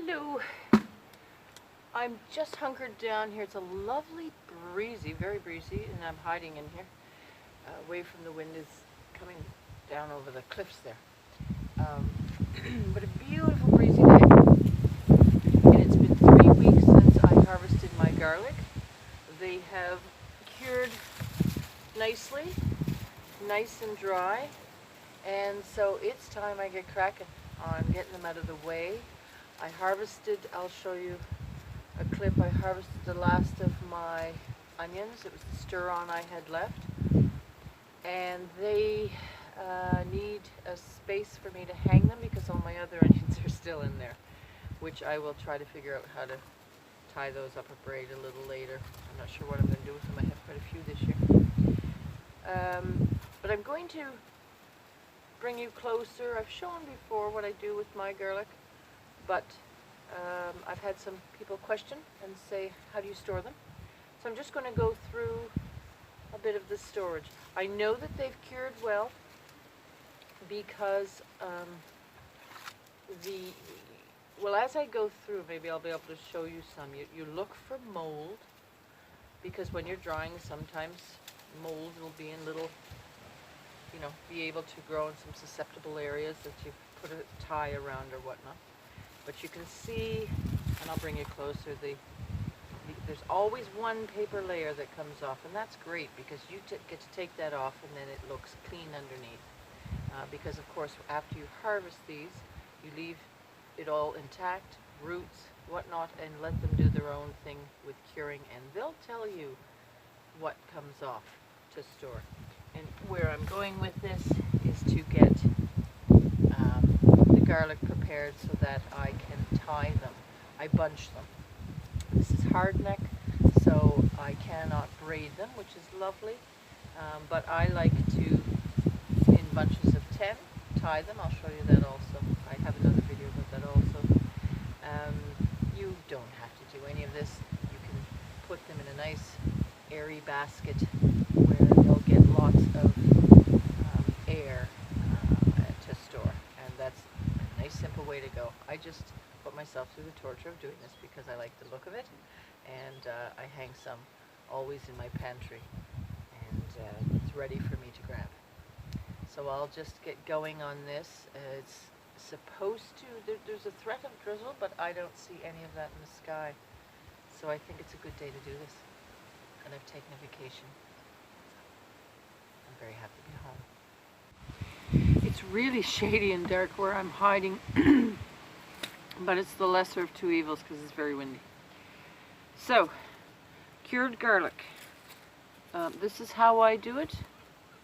Hello. I'm just hunkered down here. It's a lovely breezy, very breezy, and I'm hiding in here. Away from the wind is coming down over the cliffs there. But a beautiful breezy day. And it's been 3 weeks since I harvested my garlic. They have cured nicely, nice and dry. And so it's time I get cracking on getting them out of the way. I harvested, I'll show you a clip, I harvested the last of my onions. It was the stir-on I had left. And they need a space for me to hang them because all my other onions are still in there, which I will try to figure out how to tie those up a braid a little later. I'm not sure what I'm going to do with them. I have quite a few this year. But I'm going to bring you closer. I've shown before what I do with my garlic, but I've had some people question and say, how do you store them? So I'm just going to go through a bit of the storage. I know that they've cured well because as I go through, maybe I'll be able to show you some. You look for mold, because when you're drying, sometimes mold will be in little, be able to grow in some susceptible areas that you put a tie around or whatnot. But you can see, and I'll bring you closer, there's always one paper layer that comes off, and that's great because you get to take that off and then it looks clean underneath. Because of course after you harvest these, you leave it all intact, roots, whatnot, and let them do their own thing with curing, and they'll tell you what comes off to store. And where I'm going with this is to get the garlic prepared so that I can tie them. I bunch them. This is hardneck, so I cannot braid them, which is lovely. But I like to, in bunches of 10, tie them. I'll show you that also. I have another video about that also. You don't have to do any of this. You can put them in a nice airy basket where they'll get lots of air to store, and that's a nice simple way to go. I just put myself through the torture of doing this because I like the look of it, and I hang some always in my pantry, and it's ready for me to grab. So I'll just get going on this. It's supposed to, there's a threat of drizzle, but I don't see any of that in the sky, so I think it's a good day to do this. And I've taken a vacation. I'm very happy to be home. It's really shady and dark where I'm hiding, but it's the lesser of two evils because it's very windy. So, cured garlic. This is how I do it.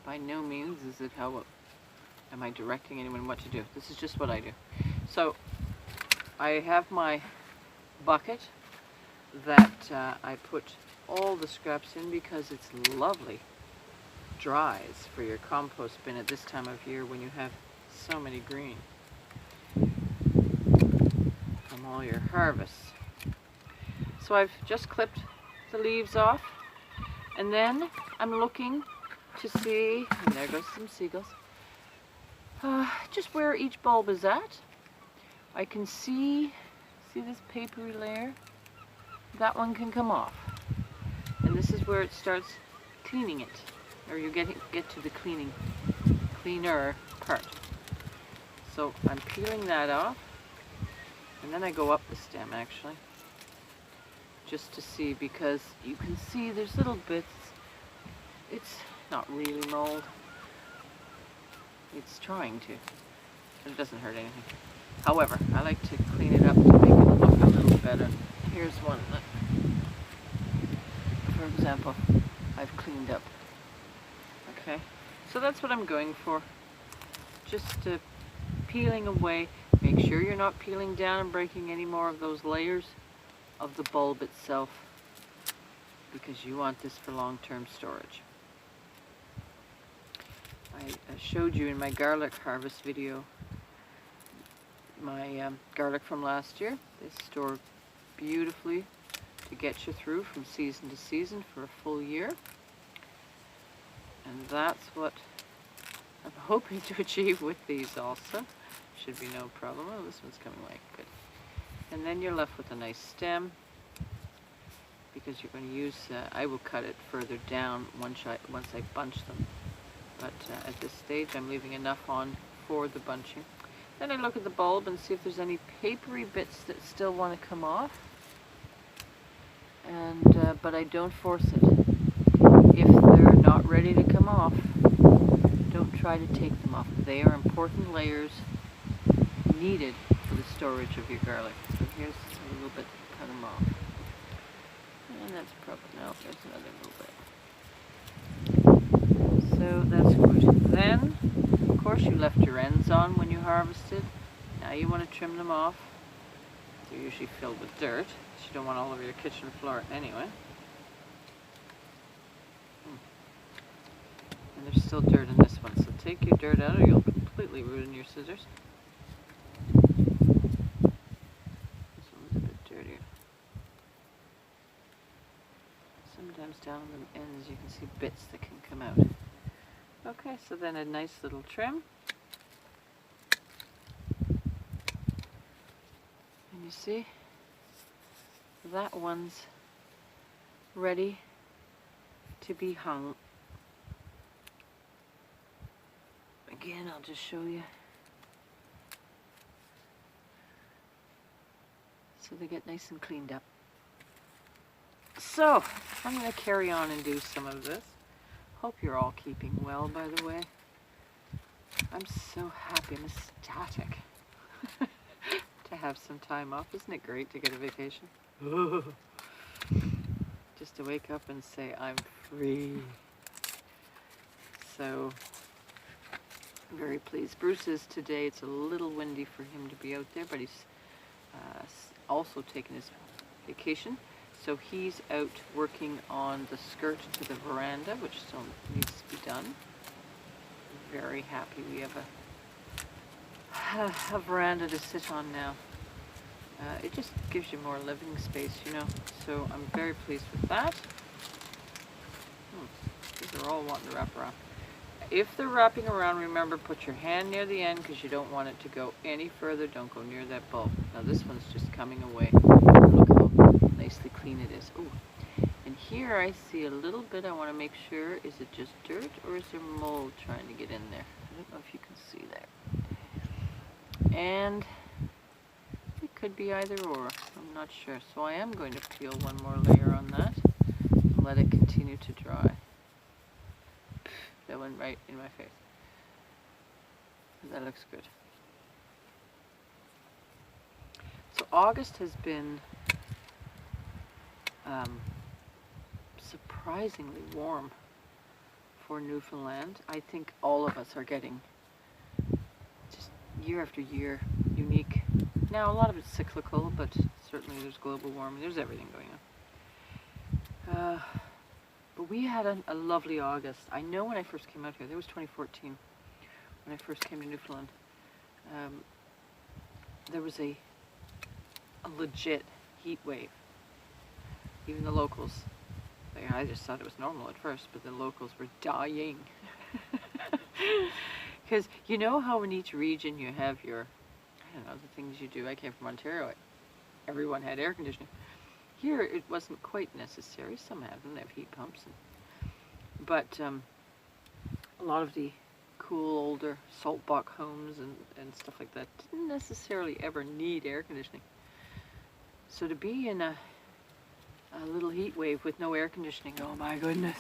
By no means is it how am I directing anyone what to do. This is just what I do. So, I have my bucket that I put all the scraps in because it's lovely dries for your compost bin at this time of year when you have so many green from all your harvests. So I've just clipped the leaves off, and then I'm looking to see, and there goes some seagulls, just where each bulb is at. I can see this papery layer? That one can come off. And this is where it starts cleaning it, or you get to the cleaner part. So I'm peeling that off, and then I go up the stem actually, just to see, because you can see there's little bits. It's not really mold. It's trying to, but it doesn't hurt anything. However, I like to clean it up to make it look a little better. Here's one that, for example, I've cleaned up. Okay, so that's what I'm going for. Just peeling away. Make sure you're not peeling down and breaking any more of those layers of the bulb itself, because you want this for long-term storage. I showed you in my garlic harvest video my garlic from last year. They store beautifully to get you through from season to season for a full year. And that's what I'm hoping to achieve with these also. Should be no problem. Oh, this one's coming away. Good. And then you're left with a nice stem, because you're going to use, I will cut it further down once I bunch them. But at this stage I'm leaving enough on for the bunching. Then I look at the bulb and see if there's any papery bits that still want to come off. And but I don't force it. If they're not ready to come off, don't try to take them off. They are important layers needed for the storage of your garlic. So here's a little bit to cut them off. And that's probably, no, there's another little bit. So that's good. Then, of course, you left your ends on when you harvested. Now you want to trim them off. They're usually filled with dirt, because you don't want all over your kitchen floor anyway. And there's still dirt in this one, so take your dirt out or you'll completely ruin your scissors. This one's a bit dirtier. Sometimes down the ends you can see bits that can come out. Okay, so then a nice little trim. And you see, that one's ready to be hung. Again, I'll just show you. So they get nice and cleaned up. So, I'm going to carry on and do some of this. Hope you're all keeping well, by the way. I'm so happy, I'm ecstatic to have some time off. Isn't it great to get a vacation? Just to wake up and say, I'm free. So, I'm very pleased. Bruce is today, it's a little windy for him to be out there, but he's also taken his vacation. So he's out working on the skirt to the veranda, which still needs to be done. Very happy we have a veranda to sit on now. It just gives you more living space, you know. So I'm very pleased with that. These are all wanting to wrap around. If they're wrapping around, remember, put your hand near the end because you don't want it to go any further. Don't go near that bulb. Now this one's just coming away. Look how nicely clean it is. Ooh. And here I see a little bit. I want to make sure, is it just dirt or is there mold trying to get in there? I don't know if you can see there. And it could be either or. I'm not sure. So I am going to peel one more layer on that and let it continue to dry. That went right in my face. That looks good. So August has been surprisingly warm for Newfoundland. I think all of us are getting just year after year unique. Now a lot of it's cyclical, but certainly there's global warming. There's everything going on. But we had a lovely August. I know when I first came out here, that was 2014, when I first came to Newfoundland, there was a legit heat wave. Even the locals, I just thought it was normal at first, but the locals were dying. Because you know how in each region you have your, I don't know, the things you do. I came from Ontario. Everyone had air conditioning. Here, it wasn't quite necessary. Some have them. They have heat pumps. But a lot of the cool, older salt box homes and stuff like that didn't necessarily ever need air conditioning. So to be in a little heat wave with no air conditioning, oh my goodness,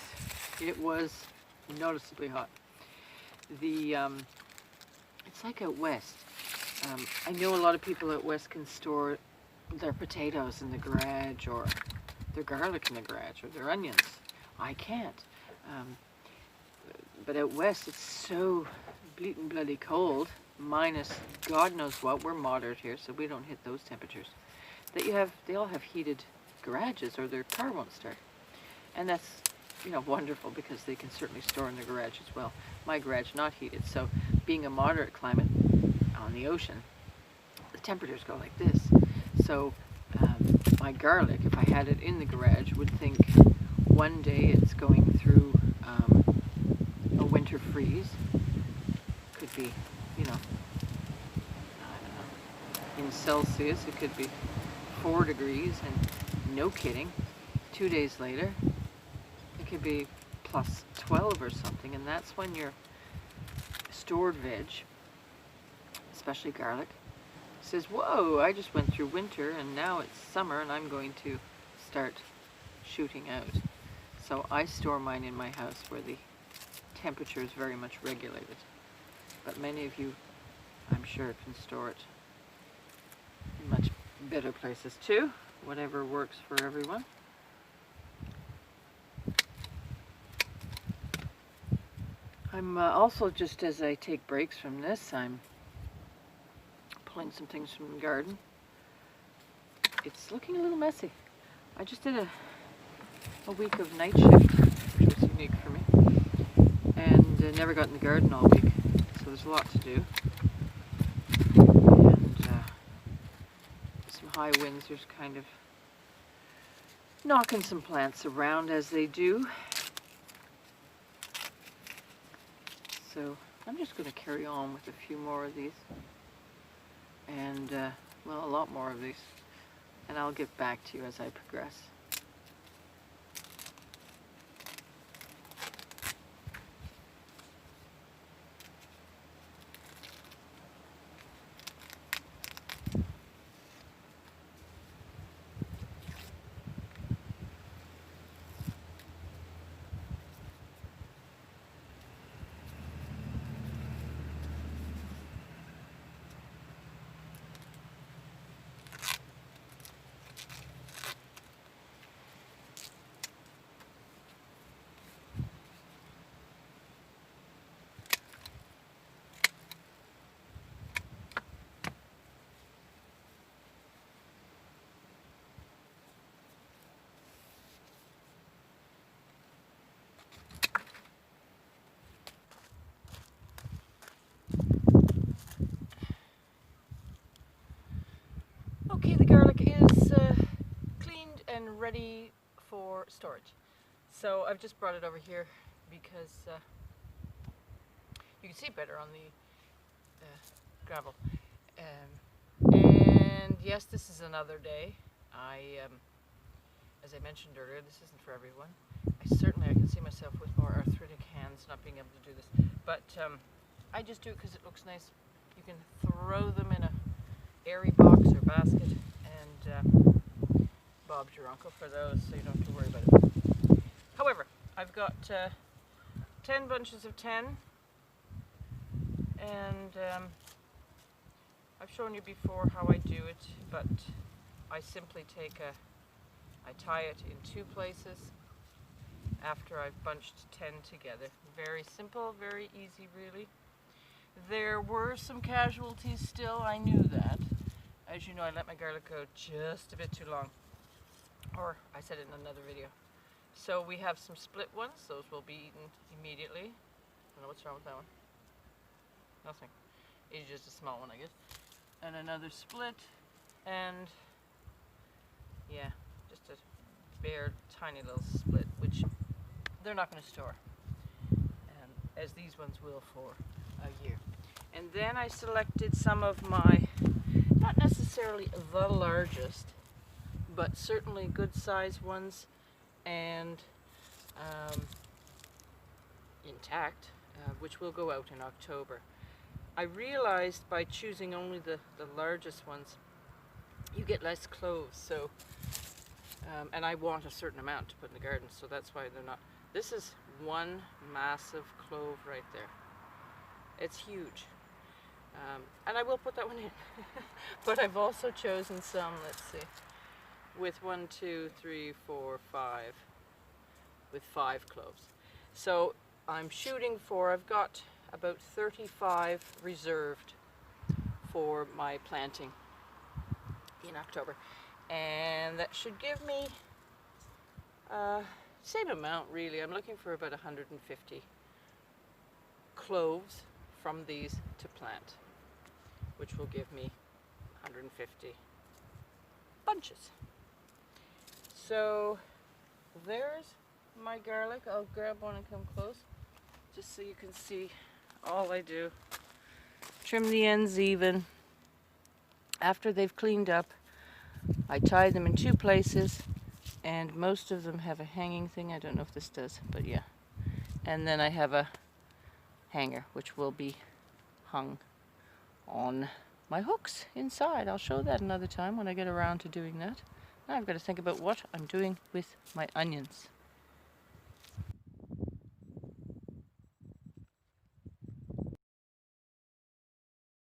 it was noticeably hot. It's like out west. I know a lot of people out west can store their potatoes in the garage or their garlic in the garage or their onions. I can't. But out west it's so bleating bloody cold, minus God knows what. We're moderate here, so we don't hit those temperatures. That they all have heated garages or their car won't start. And that's, you know, wonderful because they can certainly store in the garage as well. My garage not heated, so being a moderate climate on the ocean, the temperatures go like this. So my garlic, if I had it in the garage, would think one day it's going through a winter freeze. Could be, you know, I don't know. in Celsius. It could be 4 degrees, and no kidding, 2 days later it could be plus 12 or something, and that's when your stored veg, especially garlic, says, whoa, I just went through winter and now it's summer and I'm going to start shooting out. So I store mine in my house where the temperature is very much regulated. But many of you, I'm sure, can store it in much better places too, whatever works for everyone. I'm also, just as I take breaks from this, I'm pulling some things from the garden. It's looking a little messy. I just did a week of night shift, which was unique for me, and never got in the garden all week, so there's a lot to do. And some high winds, there's kind of knocking some plants around as they do. So I'm just going to carry on with a few more of these, and well, a lot more of these, and I'll get back to you as I progress. Okay, the garlic is cleaned and ready for storage. So I've just brought it over here because you can see better on the gravel. And yes, this is another day. As I mentioned earlier, this isn't for everyone. I can see myself with more arthritic hands not being able to do this. But I just do it because it looks nice. You can throw them in a airy box or basket, and Bob's your uncle for those, so you don't have to worry about it. However, I've got 10 bunches of 10, and I've shown you before how I do it, but I simply I tie it in 2 places after I've bunched 10 together. Very simple, very easy, really. There were some casualties still, I knew that. As you know, I let my garlic go just a bit too long. Or I said it in another video. So we have some split ones, those will be eaten immediately. I don't know what's wrong with that one. Nothing. It's just a small one, I guess. And another split, and yeah, just a bare tiny little split, which they're not going to store, as these ones will for a year. And then I selected some of my, not necessarily the largest, but certainly good size ones, and intact, which will go out in October. I realized by choosing only the largest ones, you get less cloves, so and I want a certain amount to put in the garden, so that's why they're not. This is one massive clove right there. It's huge. And I will put that one in. But I've also chosen some, let's see, with 1, 2, 3, 4, 5, with 5 cloves. So I'm shooting for, I've got about 35 reserved for my planting in October. And that should give me same amount, really. I'm looking for about 150 cloves from these to plant, which will give me 150 bunches. So there's my garlic. I'll grab one and come close just so you can see all I do. Trim the ends even. After they've cleaned up, I tie them in 2 places, and most of them have a hanging thing. I don't know if this does, but yeah. And then I have a hanger, which will be hung on my hooks inside. I'll show that another time when I get around to doing that. Now I've got to think about what I'm doing with my onions.